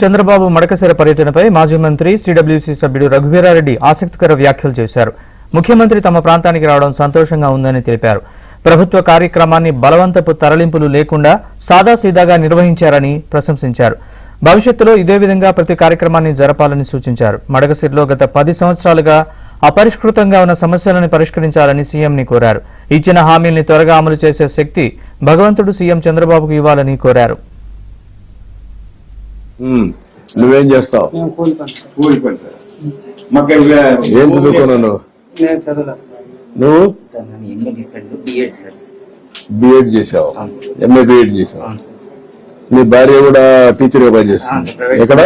చంద్రబాబు మడకశిర పర్యటనపై మాజీ మంత్రి సిడబ్ల్యూసీ సభ్యుడు రఘువీరారెడ్డి ఆసక్తికర వ్యాఖ్యలు చేశారు. ముఖ్యమంత్రి తమ ప్రాంతానికి రావడం సంతోషంగా ఉందని తెలిపారు. ప్రభుత్వ కార్యక్రమాన్ని బలవంతపు తరలింపులు లేకుండా సాదాసీదాగా నిర్వహించారని ప్రశంసించారు. భవిష్యత్తులో ఇదే విధంగా ప్రతి కార్యక్రమాన్ని జరపాలని సూచించారు. మడకశిరలో గత 10 సంవత్సరాలుగా అపరిష్కృతంగా ఉన్న సమస్యలను పరిష్కరించాలని సీఎంని కోరారు. ఇచ్చిన హామీల్ని త్వరగా అమలు చేసే శక్తి భగవంతుడు సీఎం చంద్రబాబుకు ఇవ్వాలని కోరారు. నువ్వేం చేస్తావు? ఏం చదువుకున్నావు నువ్వు? బిఎడ్ చేసావు, ఎంఏ బిఎడ్ చేసావు. నీ భార్య కూడా టీచర్ గా పనిచేస్తుంది. ఎక్కడ?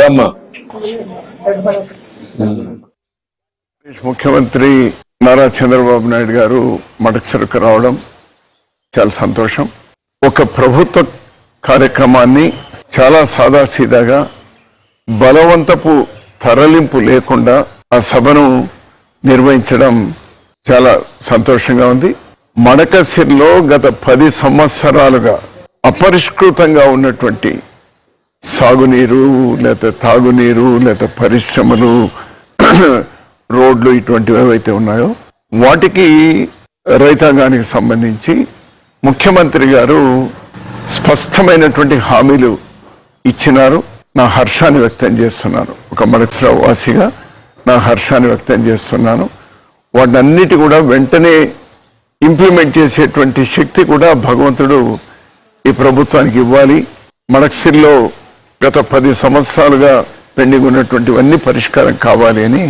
రామ్మా. ముఖ్యమంత్రి నారా చంద్రబాబు నాయుడు గారు మడకశిరకు రావడం చాలా సంతోషం. ఒక ప్రభుత్వ కార్యక్రమాన్ని చాలా సాదాసీదాగా బలవంతపు తరలింపు లేకుండా ఆ సభను నిర్వహించడం చాలా సంతోషంగా ఉంది. మడకశిరలో గత 10 సంవత్సరాలుగా అపరిష్కృతంగా ఉన్నటువంటి సాగునీరు లేదా తాగునీరు లేదా పరిశ్రమలు రోడ్లు ఇటువంటివి ఏవైతే ఉన్నాయో వాటికి రైతాంగానికి సంబంధించి ముఖ్యమంత్రి గారు స్పష్టమైనటువంటి హామీలు ఇచ్చినారు. నా హర్షాన్ని వ్యక్తం చేస్తున్నాను. ఒక మడకశిర వాసిగా నా హర్షాన్ని వ్యక్తం చేస్తున్నాను. వాటన్నిటి కూడా వెంటనే ఇంప్లిమెంట్ చేసేటువంటి శక్తి కూడా భగవంతుడు ఈ ప్రభుత్వానికి ఇవ్వాలి. మడకశిరలో గత 10 సంవత్సరాలుగా పెండింగ్ ఉన్నటువంటివన్నీ పరిష్కారం కావాలి అని